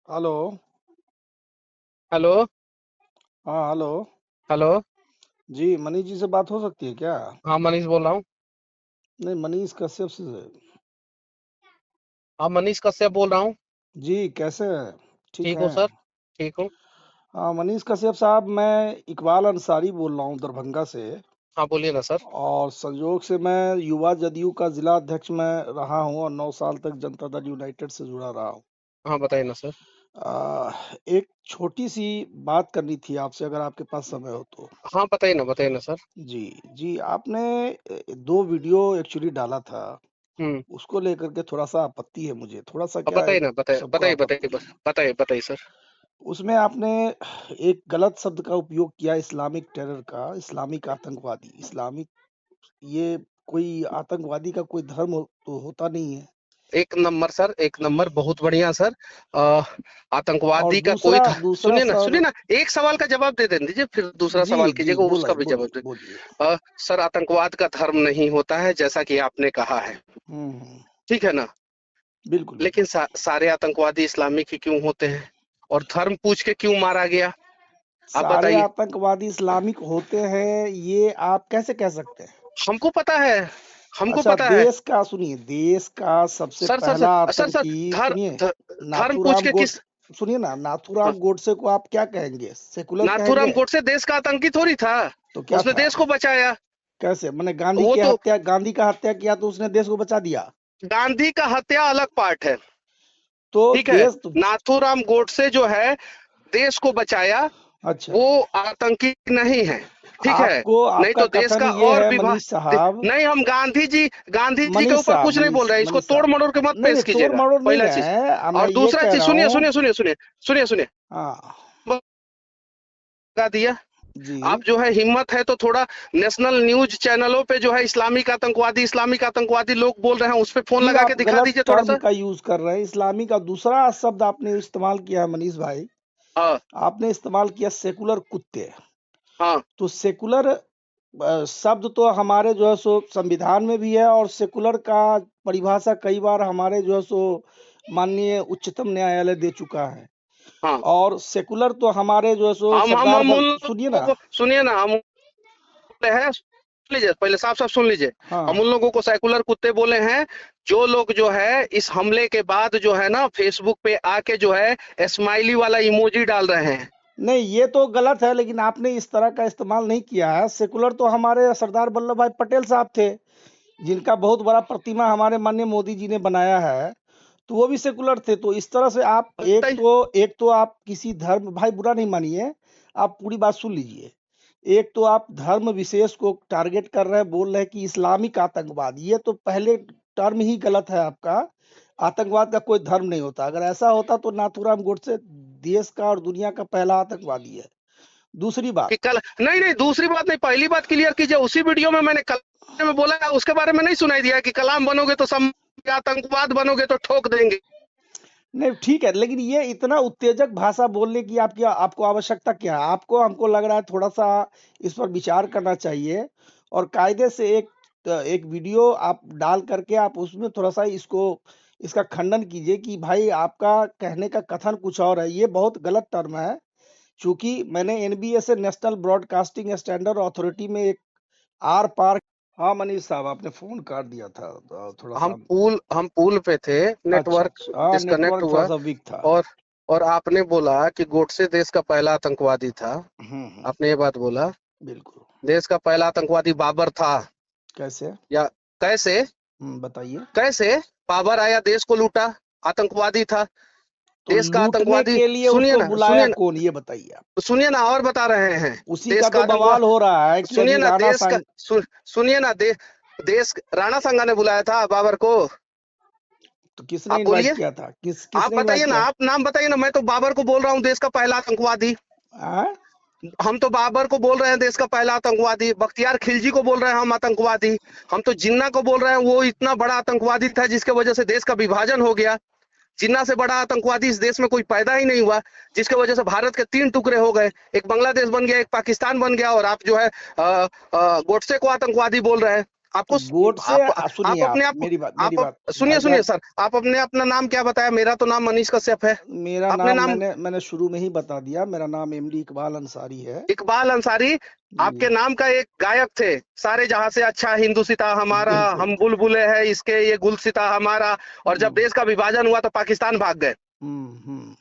Hello. Hello. हाँ, hello. Hello. जी, मनीष जी से बात हो सकती है क्या? हाँ, मनीष बोल रहा हूँ। नहीं, मनीष कश्यप से। हाँ, मनीष कश्यप बोल रहा हूँ। जी, कैसे हैं? ठीक ठीक हूँ हैं? सर। ठीक हूँ। हाँ, मनीष कश्यप साहब, मैं इकबाल अंसारी बोल रहा हूँ दरभंगा से। हाँ, बोलिए ना सर। और संयोग से मैं युवा जदयू का जिला अध्यक्ष मैं रहा हूँ और 9 साल तक जनता दल यूनाइटेड से जुड़ा रहा हूँ। हाँ, बताइए ना सर। आ, एक छोटी सी बात करनी थी आपसे, अगर आपके पास समय हो तो। हाँ, बताइए ना सर। जी। जी, आपने 2 वीडियो एक्चुअली डाला था। हम्म। उसको लेकर के थोड़ा-सा आपत्ति है मुझे, थोड़ा-सा अब क्या है, बताइए ना, बताइए सबको बताइए बताइए आपत्ति है। बस बताइए बताइए सर। उसमें आपने एक गलत शब्द का उपयोग किया इस्लामिक टेरर का, इस्लामिक आतंकवादी। इस्लामिक, ये कोई आतंकवादी का कोई धर्म तो होता नहीं है। एक नंबर सर, एक नंबर, बहुत बढ़िया सर। अ, और आतंकवादी का कोई दूसरा था? दूसरा सुनिए सर। ना, एक सवाल का जवाब दे दीजिए, फिर दूसरा जी, सवाल जी, कीजिएगा, उसका बोलिए, भी जवाब बोलिए, दे। बोलिए। सर, आतंकवाद का धर्म नहीं होता है, जैसा कि आपने कहा है। हुँ। ठीक है ना? बिल्कुल, लेकिन बिल्कुल। सारे आतंकवादी इस्लामिक ही क्यों होते हैं? और धर्म पूछ के क्यों मारा गया? आप सारे बताइए। आतंकवादी इस्लामिक होते हैं, ये आप कैसे कह सकते हैं? हमको पता है। हमको अच्छा, पता है। देश का सबसे सर सर पहला सर सर सर आतंकी, धर, सुनिए, धर, धर्म पूछ नाथूराम के गोड किस? सुनिए ना, हाँ, नाथूराम गोडसे को आप क्या कहेंगे? सेकुलर नाथूराम कहेंगे? गोडसे देश का आतंकी थोड़ी था। तो क्या उसने था? देश को बचाया। कैसे? माने वो तो गांधी का हत्या किया तो उसने देश को बचा दिया। गांधी का हत्या अलग पार्ट है। तो ठीक है। देश तो, नाथूराम गोडसे जो है, देश को बचाया। अच्छा, वो आतंकी नहीं है। ठीक है। आपको नहीं आपका तो देश कथन का ये और है विभाग। मनीष साहब। नहीं, हम गांधी जी के मनीष ऊपर साहब, कुछ नहीं बोल रहे हैं, इसको मनीष तोड़ साहब, मरोड़ के मत नहीं पेश नहीं, तोड़ कीजिएगा, मरोड़ नहीं पहला चीज। है, मैं और ये दूसरा कह चीज, रहा सुनिए हूँ। सुनिए सुनिए सुनिए सुनिए सुनिए। हाँ। लगा दिया। जी। आप जो है, हिम्मत है तो थोड़ा नेशनल न्यूज चैनलों पे जो है, इस्लामिक आतंकवादी लोग बोल रहे हैं, उस पे फोन जी, लगा आप के दिखा गलत दीजिए थोड़ा टर्म सा। का यूज कर रहे हैं। इस्लामी का दूसरा शब्द आपने इस्तेमाल किया है मनीष भाई। हाँ। आपने इस्तेमाल किया सेकुलर कुत्ते। हाँ। तो सेकुलर शब्द तो हमारे जो है सो संविधान में भी है, और सेकुलर का परिभाषा कई बार हमारे जो है सो माननीय उच्चतम न्यायालय दे चुका है। हाँ। और सेकुलर तो हमारे जो है सो हम सरदार उन बल, सुनिए लोगों ना। को सुनिए ना, हम है, सुन लीजिए, पहले साफ साफ सुन लीजिए। हम हाँ। उन लोगों को सेकुलर कुत्ते बोले हैं, जो लोग जो है इस हमले के बाद जो है ना, फेसबुक पे आके जो है स्माइली वाला इमोजी डाल रहे हैं। नहीं, ये तो गलत है, लेकिन आपने इस तरह का इस्तेमाल नहीं किया है। सेकुलर तो हमारे सरदार वल्लभ भाई पटेल साहब थे, जिनका बहुत बड़ा प्रतिमा हमारे माननीय मोदी जी ने बनाया है। तो वो भी सेकुलर थे। तो इस तरह से आप बताइए। एक तो आप किसी धर्म, भाई बुरा नहीं मानिए, आप पूरी बात सुन लीजिए। एक तो आप धर्म विशेष को टारगेट कर रहे हैं, बोल रहे हैं कि इस्लामिक आतंकवाद। ये तो पहले टर्म ही गलत है आपका। आतंकवाद का कोई धर्म नहीं होता। अगर ऐसा होता तो नाथूराम गोडसे देश का और दुनिया का पहला आतंकवादी है। दूसरी बात, कि कल, नहीं नहीं, दूसरी बात नहीं, पहली बात क्लियर कीजिए। उसी वीडियो में मैंने कल में बोला है, उसके बारे में नहीं सुनाई दिया कि कलाम बनोगे तो सम, आतंकवाद बनोगे तो ठोक देंगे। नहीं ठीक है, लेकिन ये इतना उत्तेजक भाषा बोलने की आपकी आपको आवश्यकता क्या है? आपको, हमको लग रहा है थोड़ा सा इस पर विचार करना चाहिए। और कायदे से एक वीडियो आप डाल करके आप उसमें थोड़ा सा इसका खंडन कीजिए कि भाई आपका कहने का कथन कुछ और है, ये बहुत गलत टर्म है। चूंकि मैंने एनबीए से, नेशनल ब्रॉडकास्टिंग स्टैंडर्ड अथॉरिटी में एक आर पार। हाँ मनीष साहब, आपने फोन काट दिया था तो थोड़ा सा। हम पुल पे थे, अच्छा, नेटवर्क अच्छा, हाँ, डिस्कनेक्ट नेटवर्क थोड़ा हुआ। सा वीक था। और और आपने बोला कि गोडसे देश का पहला आतंकवादी था। हम्म। आपने ये बात बोला। बिल्कुल। देश का पहला आतंकवादी बाबर था। कैसे? या कैसे? बताइए। कैसे बाबर आया, देश को लूटा, आतंकवादी था, तो देश का लूटने आतंकवादी। के लिए सुनिए उसको ना, बुलाया कौन, ये बताइए आप। सुनिए ना, और बता रहे हैं। उसी देश का का तो आतंकवाद, बवाल हो रहा है कि सुनिए अभी ना, राणा देश का सांग। सुनिए ना, देश राणा संगा ने बुलाया था बाबर को। तो किसने आप इनवाइट बोलिए। किया था? आप किसने इनवाइट बताइए ना, किया? आप नाम बताइए ना। मैं तो बाबर को बोल रहा हूँ देश का पहला आतंकवादी। हाँ? हम तो बाबर को बोल रहे हैं देश का पहला आतंकवादी, बख्तियार खिलजी को बोल रहे हैं हम आतंकवादी। हम तो जिन्ना को बोल रहे हैं, वो इतना बड़ा आतंकवादी था जिसके वजह से देश का विभाजन हो गया। जिन्ना से बड़ा आतंकवादी इस देश में कोई पैदा ही नहीं हुआ, जिसके वजह से भारत के 3 टुकड़े हो गए, एक बांग्लादेश बन गया, एक पाकिस्तान बन गया, और आप जो है गोडसे को आतंकवादी बोल रहे हैं। आपको गोडसे सुनिए, आप अपने आप मेरी बात सुनिए भाई सुनिए साहब, सर, आप अपने अपना नाम क्या बताया? मेरा तो नाम मनीष कश्यप है। मेरा अपने नाम नाम मैंने शुरू में ही बता दिया, मेरा नाम एमडी इकबाल अंसारी है इकबाल अंसारी। जी। आपके नाम का एक गायक थे, सारे जहां से अच्छा हिंदुस्तान हमारा, बिल्कुल। हम बुलबुले हैं इसके, ये गुलसिता हमारा। और जब हम्म देश का विभाजन हुआ तो पाकिस्तान भाग गए, हम्म।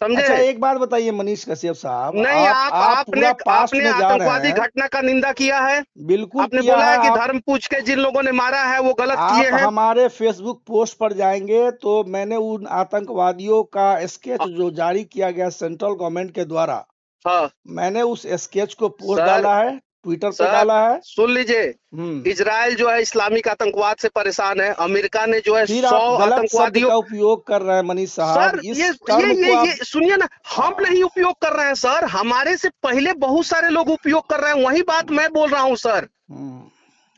समझे? अच्छा एक बात बताइए मनीष कश्यप साहब, नहीं, आप आपने पूरा पास्ट आपने में जा रहे आतंकवादी हैं। घटना का निंदा किया है। बिल्कुल आपने किया बोला है। है कि धर्म पूछ के जिन लोगों ने मारा है वो गलत आप किए हैं। हमारे फेसबुक पोस्ट पर जाएंगे तो मैंने उन आतंकवादियों का स्केच जो जारी किया गया सेंट्रल गवर्नमेंट के द्वारा, हाँ मैंने उस स्केच को पोस्ट सर, डाला है, ट्विटर पे सर डाला है। सुन लीजिए, हम्म। इजराइल जो है इस्लामिक आतंकवाद से परेशान है। अमेरिका ने जो है फिर 100 आप गलत शब्द आतंकवादियों। का उपयोग कर रहे हैं मनीष साहब, सर इस टर्म को ये आप सुनिए ना, हम हाँ। नहीं उपयोग कर रहे हैं सर, हमारे से पहले बहुत सारे लोग उपयोग कर रहे हैं, वही बात मैं बोल रहा हूं सर। हम्म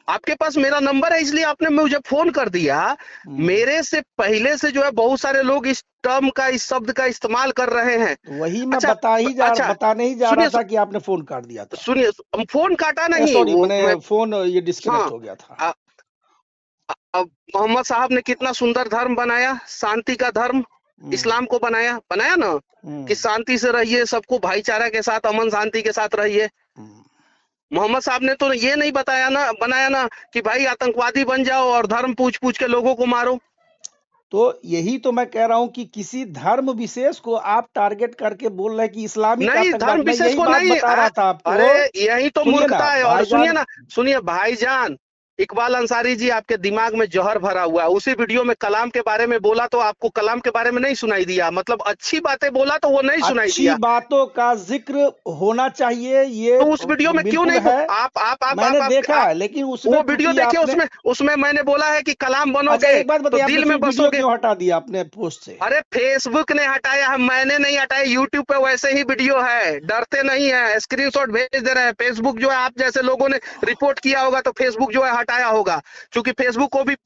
आपके पास मेरा नंबर है इसलिए आपने मुझे फोन कर दिया। हम्म। मेरे से पहले से जो है बहुत सारे लोग इस टर्म का, इस शब्द का इस्तेमाल कर रहे हैं। तो वही मैं अच्छा, अच्छा बताने ही जा रहा सुनिए था कि आपने फोन काट दिया था। सुनिए, फोन काटा नहीं सॉरी, वो मैंने मैं। फोन ये डिस्कनेक्ट हाँ, हो गया था। अब मोहम्मद साहब ने कितना सुंदर धर्म बनाया, शांति का धर्म, हम्म इस्लाम को बनाया बनाया ना, कि हम्म शांति से रहिए, सबको भाईचारा के साथ, अमन शांति के साथ रहिए। हम्म। मोहम्मद साहब ने तो ये नहीं बताया ना, बनाया ना कि भाई आतंकवादी बन जाओ और धर्म पूछ पूछ के लोगों को मारो। तो यही तो मैं कह रहा हूं कि किसी धर्म विशेष को आप टारगेट करके बोल रहे हैं कि इस्लामिक नहीं, धर्म आतंकवाद, मैं विशेष यही को बात नहीं बता रहा था अरे आपको। यही तो सुनिए ना मूर्खता है। और सुनिए भाईजान। ना, सुनिए भाईजान, इकबाल अंसारी जी, आपके दिमाग में जहर भरा हुआ है। उसी वीडियो में कलाम के बारे में बोला तो आपको कलाम के बारे में नहीं सुनाई दिया, मतलब अच्छी बातें बोला तो वो नहीं सुनाई अच्छी दिया। बातों का जिक्र होना चाहिए, ये तो उस वीडियो में क्यों बिल्कुल नहीं है। आप मैंने देखा आप है, लेकिन उसमें वो वीडियो चूंकि देखिए, आपने, उसमें उसमें मैंने बोला है कि कलाम अच्छा बनोगे एक बात तो बताइए, आपने दिल फिर में वीडियो बसोगे। क्यों हटा दिया अपने पोस्ट से? अरे फेसबुक ने हटाया है, मैंने नहीं हटाया, यूट्यूब पे वैसे ही वीडियो है, डरते नहीं है, स्क्रीनशॉट भेज दे रहे हैं। फेसबुक जो है आप जैसे लोगों ने रिपोर्ट किया होगा तो फेसबुक जो है हटाया होगा, क्योंकि फेसबुक को भी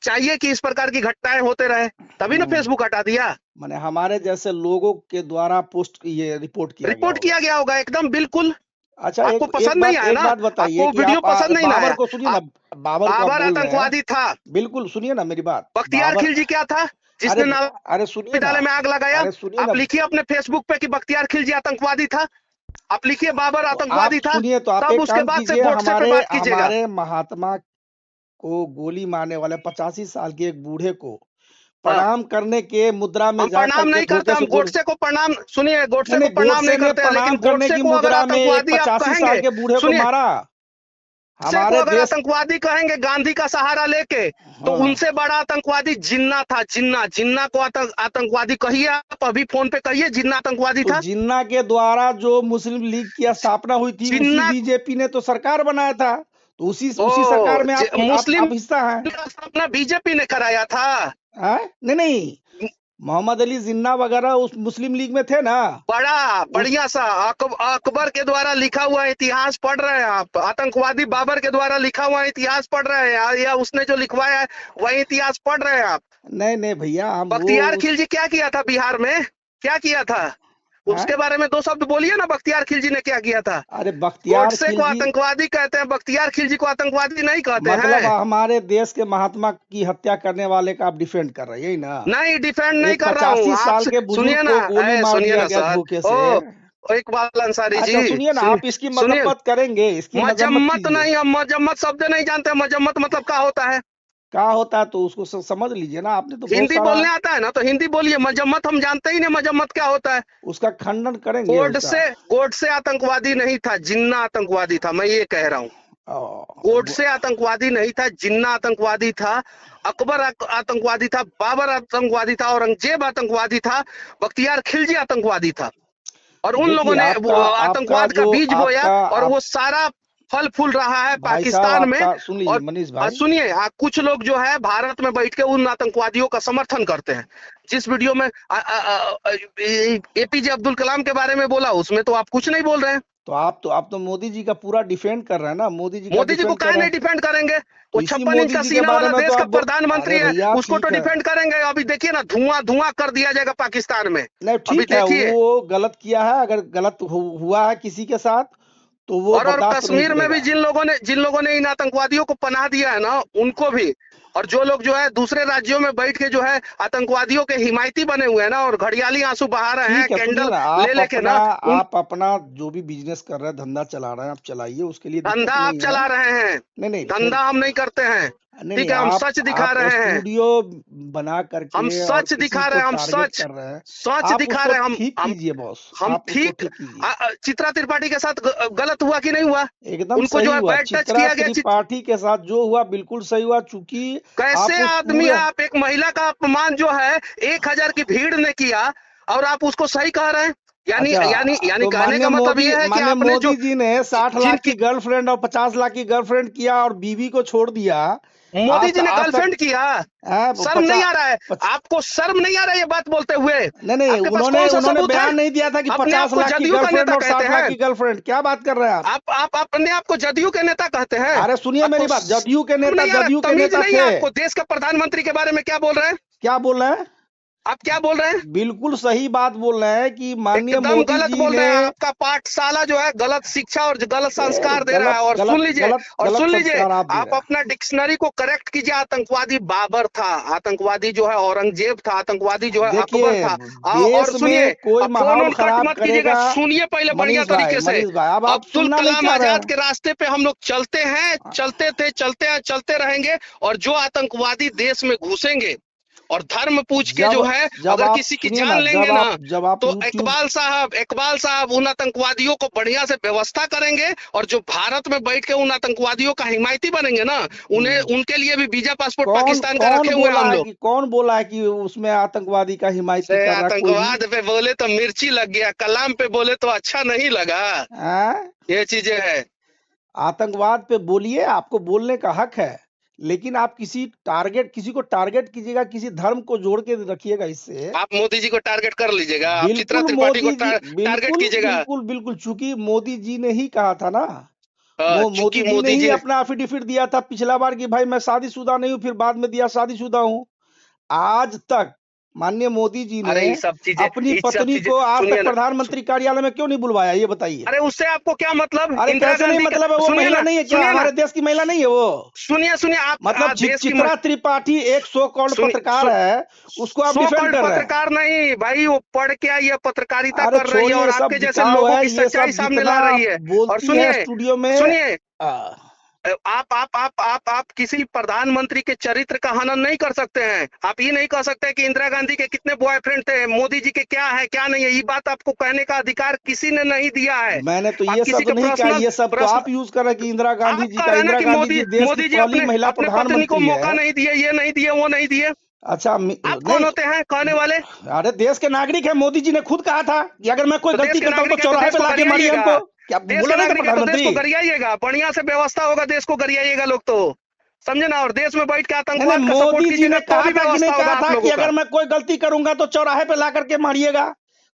चाहिए कि इस प्रकार की घटनाएं होते रहे, तभी ना हम्म। फेसबुक हटा दिया। माने हमारे जैसे लोगों के द्वारा पोस्ट ये रिपोर्ट किया गया रिपोर्ट होगा। किया गया होगा एकदम बिल्कुल। अच्छा आपको पसंद नहीं आया एक ना, बात बताइए आपको कि वीडियो आप पसंद नहीं ना बाबर आया। को सुनिए ना, आप बाबर को आप बाबर बोल रहे हैं। आतंकवादी था। बिल्कुल सुनिए ना मेरी बात, बख्तियार बाबर। खिलजी क्या था अरे जिसने अरे सुनिए ना, नाले में आग लगाया? अरे सुनिए आप ना, लिखिए अपने फेसबुक पे कि बख्तियार खिलजी आतंकवादी था, आप लिखिए बाबर तो आप आतंकवादी था, सुनिए, तो आप तब एक उसके काम बाद से कीजिए, गोडसे पे हमारे बात कीजिएगा। हमारे महात्मा को गोली मारने वाले 85 साल के एक बूढ़े को हाँ, प्रणाम करने के मुद्रा में हम जा प्रणाम करके नहीं करते, धोखे हम से गोली, गोडसे को प्रणाम, सुनिए, नहीं गोडसे को नहीं, प्रणाम गोडसे नहीं ने करते हैं, लेकिन प्रणाम करने गोडसे की को अगर मुद्रा में एक आतंकवादी आप 85 साल कहेंगे, के बूढ़े को सुनिए, मारा। गोडसे को हमारे अगर देश। आतंकवादी कहेंगे गांधी का सहारा लेके, तो हाँ, उनसे बड़ा आतंकवादी जिन्ना था। जिन्ना, जिन्ना को आतंकवादी कहिए, आप अभी फोन पे कहिए जिन्ना आतंकवादी तो था। जिन्ना के द्वारा जो मुस्लिम लीग की स्थापना हुई थी, उसी जिन्ना बीजेपी ने तो सरकार बनाया था, तो ओ उसी सरकार में मुस्लिम आप हिस्सा हैं। का स्थापना बीजेपी ने कराया था। हैं? नहीं नहीं, मोहम्मद अली जिन्ना वगैरह उस मुस्लिम लीग में थे ना। बड़ा उस बढ़िया सा अकबर के द्वारा लिखा हुआ इतिहास पढ़ रहे हैं आप? आतंकवादी बाबर के द्वारा लिखा हुआ इतिहास पढ़ रहे हैं, या उसने जो लिखवाया है वही इतिहास पढ़ रहे हैं आप? नहीं नहीं भैया, हम वो बख्तियार उस खिलजी क्या किया था बिहार में, क्या किया था? हैं? उसके बारे में दो शब्द बोलिए ना, बख्तियार खिलजी ने क्या किया था? अरे बख्तियार गोडसे को खिलजी, आतंकवादी कहते हैं, बख्तियार खिलजी को आतंकवादी नहीं कहते मतलब हैं। हमारे देश के महात्मा की हत्या करने वाले का आप डिफेंड कर रहे हैं, यही ना? नहीं, डिफेंड नहीं एक कर रहा हूँ, 85 साल के बुजुर्ग सुनिए ना, को गोली मार सुनिए दिया ना गया सर। धोखे से। ओ इकबाल अंसारी अच्छा जी, सुनिए ना, सुनिए, आप इसकी सुनिए, मजम्मत करेंगे, इसकी मजम्मत मजम्मत कीजिए। नहीं, हम मजम्मत शब्द नहीं जानते, मजम्मत मतलब क्या होता है? क्या होता है तो उसको समझ लीजिए ना, आपने तो बहुत हिंदी सारा बोलने आता है ना तो हिंदी बोलिए, मजम्मत हम जानते ही नहीं, मजम्मत क्या होता है? उसका खंडन करेंगे उसका। गोडसे आतंकवादी नहीं था, जिन्ना आतंकवादी था, मैं ये कह रहा हूँ। वो- गोडसे आतंकवादी नहीं था, जिन्ना आतंकवादी था, अकबर आतंकवादी था, बाबर आतंकवादी था, औरंगजेब आतंकवादी था, बख्तियार खिलजी आतंकवादी था। और उन देखिए, लोगों ने वो आपका आपका आतंकवाद का जो बीज बोया, आपका और आप वो सारा फल फूल रहा है भाई साहब, पाकिस्तान में। आपका सुन लीजिए और मनीष भाई। सुनिए, कुछ लोग जो है भारत में बैठ के उन आतंकवादियों का समर्थन करते हैं। जिस वीडियो में एपीजे अब्दुल कलाम के बारे में बोला, उसमें तो आप कुछ नहीं बोल रहे हैं। तो आप तो मोदी जी का पूरा डिफेंड कर रहे हैं ना, मोदी जी का मोदी जी को डिफेंड कर काहे रहे नहीं हैं। डिफेंड करेंगे? तो वो इसी 56 इंच मोदी का जी के सीना बारे वाला में तो देश का आप प्रधानमंत्री अरे है, भैया उसको तो ठीक है, डिफेंड करेंगे? अभी देखिए ना, धुआं धुआं कर दिया जाएगा पाकिस्तान में। नहीं अभी ठीक है, देखिए, वो गलत किया है, अगर गलत हुआ है किसी के साथ तो वो और बर्दाश्त नहीं कश्मीर में भी करेगा। जिन लोगों ने इन आतंकवादियों को पनाह दिया है ना, उनको भी, और जो लोग जो है दूसरे राज्यों में बैठ के जो है आतंकवादियों के हिमायती बने हुए हैं ना, और घड़ियाली आंसू बहा रहे हैं ठीक है, सुनिए कैंडल ना, ले लेके ना, उन आप अपना जो भी बिजनेस कर रहे हैं, धंधा चला रहे हैं, आप चलाइए, उसके लिए धंधा दिक्कत आप नहीं है। चला रहे हैं, नहीं नहीं फिर, धंधा हम नहीं करते हैं। नहीं ठीक नहीं, है, हम सच दिखा आप रहे हैं, स्टूडियो बना हम करके और सच किसी दिखा को रहे हैं, हम टारगेट सच कर रहे हैं, सच आप दिखा उसको रहे हैं, ठीक कीजिए बॉस, हम आप उसको ठीक। ठीक कीजिए। चित्रा त्रिपाठी के साथ गलत हुआ कि नहीं हुआ? एकदम उनको जो सही है हुआ, बैड टच चित्रा किया गया। त्रिपाठी के साथ जो हुआ बिल्कुल सही हुआ, चूंकि कैसे आप उस आदमी है पूरे, आप? एक महिला का अपमान जो है 1000 की भीड़ ने किया, और आप उसको सही कह रहे हैं? यानी अच्छा, यानी यानी तो कहने का मतलब ये है कि माननीय आपने जो मोदी जी ने 60 लाख जिनकी की गर्लफ्रेंड और 50 लाख की गर्लफ्रेंड किया और बीवी को छोड़ दिया। मोदी जी ने आज तक गर्लफ्रेंड किया, शर्म नहीं आ रहा है? 50 आपको शर्म नहीं आ रहा है ये बात बोलते हुए? नहीं नहीं, आपके पास उन्होंने कौन सा उन्होंने सबूत है? बयान नहीं दिया था कि अपने आप 50 को लाख की जदयू का गर्लफ्रेंड नेता और कहते 60 लाख हैं? की गर्लफ्रेंड, क्या बात कर रहे हैं आप? आप अपने आप को जदयू के नेता कहते हैं? अरे सुनिए आपको मेरी बात, जदयू के शर्म नेता नहीं आ रहा? जदयू के तमीज नेता नहीं है थे। आपको? देश का प्रधानमंत्री के बारे में क्या बोल रहे हैं? क्या बोल रहे हैं? आप क्या बोल रहे हैं? बिल्कुल सही बात बोल रहे हैं कि माननीय एकदम मोदी गलत जी बोल ने रहे हैं। आपका पाठशाला जो है गलत शिक्षा और गलत संस्कार दे रहा गलत है। और गलत सुन लीजिए, गलत और गलत सुन लीजिए, संस्कार आप दे आप रहे हैं। अपना डिक्शनरी को करेक्ट कीजिए। आतंकवादी बाबर था, आतंकवादी जो है औरंगजेब था, आतंकवादी जो है अकबर देखिए, था। और देश सुनिए, में कोई अब फोन माहौल ऑन कट खराब मत कीजिएगा, करेगा। सुनिए पहले बढ़िया तरीके से। मनीष भाई, अब आप अब्दुल सुनना नहीं कलाम चाह रहे आजाद हैं। के रास्ते पे हम लोग चलते हैं, चलते थे, चलते हैं, चलते रहेंगे। और जो आतंकवादी देश में घुसेंगे और धर्म पूछ के जो जब है जब अगर आप किसी की सुनिए जान ना, लेंगे ना, जब आप तो YouTube, इकबाल साहब उन आतंकवादियों को बढ़िया से व्यवस्था करेंगे। और जो भारत में बैठ के उन आतंकवादियों का हिमायती बनेंगे ना, उन्हें उनके लिए भी वीजा पासपोर्ट कौन पाकिस्तान का रखे हुए हैं हम लोग। कौन बोला है कि उसमें आतंकवादी का हिमायती से कर रहा है कोई भी? आतंकवाद पे बोले तो मिर्ची लग गया, कलाम पे बोले तो अच्छा नहीं लगा। हैं? ये चीजें है। आतंकवाद पे बोलिए, आपको बोलने का हक है, लेकिन आप किसी को टारगेट कीजिएगा, किसी धर्म को जोड़ के रखिएगा इससे। आप मोदी जी को टारगेट कर लीजिएगा, आप चित्रा बिल्कुल त्रिपाठी को मोदी जी, टारगेट बिल्कुल कीजिएगा। बिल्कुल बिल्कुल, चूंकि मोदी जी ने ही कहा था ना, मोदी चूंकि जी ने मोदी ही जी ने अपना एफिडेविट दिया था पिछला बार कि भाई मैं शादीशुदा नहीं हूँ, फिर बाद में दिया शादीशुदा हूँ। आज तक माननीय मोदी जी ने अरे ये सब चीजें, अपनी ये सब पत्नी चीजें को आज सुनिए तक ना, प्रधानमंत्री कार्यालय में क्यों नहीं बुलवाया, ये बताइए। अरे उससे आपको क्या मतलब? अरे इंदिरा कैसे नहीं गांधी का मतलब है, वो सुनिए महिला ना, नहीं है क्या? सुनिए ना, हमारे देश की महिला नहीं है वो? सुनिए सुनिए, आप मतलब देश की चित्रा त्रिपाठी एक सो कॉल्ड पत्रकार है, उसको आप सो डिफेंड कॉल्ड कर रहे हैं। पत्रकार नहीं भाई, वो पढ़ के आई है, पत्रकारिता अरे कर रही है छोड़िए, और ये सब आपके जैसे बिकाऊ लोगों है, की ये सच्चाई सब सामने जितना ला रही है। और बोलती है स्टूडियो में। सुनिए, आ, आप किसी प्रधानमंत्री के चरित्र का हनन नहीं कर सकते हैं। आप ये नहीं कह सकते कि इंदिरा गांधी के कितने बॉयफ्रेंड थे, मोदी जी के क्या है क्या नहीं है। ये बात आपको कहने का अधिकार किसी ने नहीं दिया है। मैंने तो आप ये किसी सब के नहीं कहा, ये सब तो आप यूज कर रहे हैं कि इंदिरा गांधी आप जी कह का, रहे हैं ना इंदिरा कि गांधी जी देश की मोदी जी पहली महिला अपने पत्नी को प्रधानमंत्री मौका है। नहीं दिए, ये नहीं दिए, वो नहीं दिए। अच्छा आप कौन नहीं, होते हैं कहने वाले? अरे देश के नागरिक है, मोदी जी ने खुद कहा था कि अगर मैं कोई तो देश गलती के करता हूँ तो नागरिक है तो चौराहे देश पे को लाके मारिए गरियाइएगा। हमको, क्या देश बोला के नहीं था नागरिक है तो देश को प्रधानमंत्री? गरियाइएगा, बढ़िया से व्यवस्था होगा, देश को गरियाइएगा लोग तो, समझे ना। और देश में बैठ के नहीं आतंकवाद का सपोर्ट मोदी जी कीजिएगा ने तो कहा भी था कि नहीं व्यवस्था होगा कहा आप था कि लोगों का। अगर मैं कोई गलती करूंगा तो चौराहे पे ला करके मारिएगा,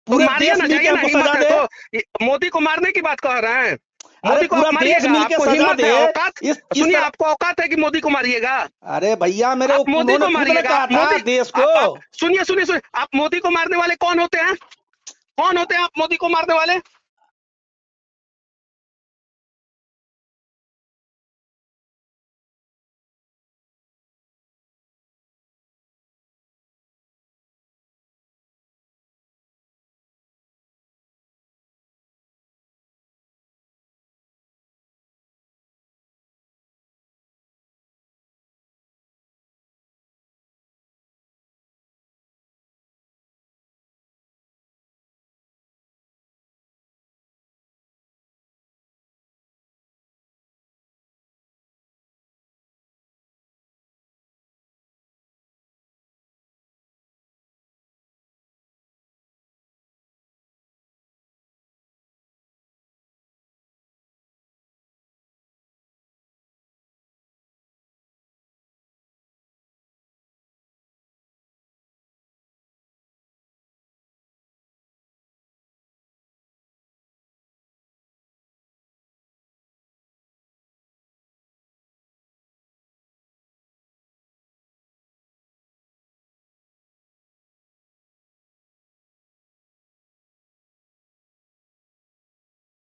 तो पूरे मारिए देश ना, मिलके जाइए ना, हमको हिम्मत सजा है दे। तो। मोदी को मारने की बात कह रहे हैं? अरे मोदी को पूरा आप देश मारिएगा, मिलके आपको सजा हिम्मत दे। है, औकात? इस सुनिए, तरह, आपको औकात है कि मोदी को मारिएगा? अरे भैया मेरे आप मोदी उन्होंने को खुद ने मारिएगा? कहा आप था मोदी, देश को। सुनिए सुनिए सुनिए, आप मोदी को मारने वाले कौन होते हैं? कौन होते हैं आप मोदी को मारने वाले?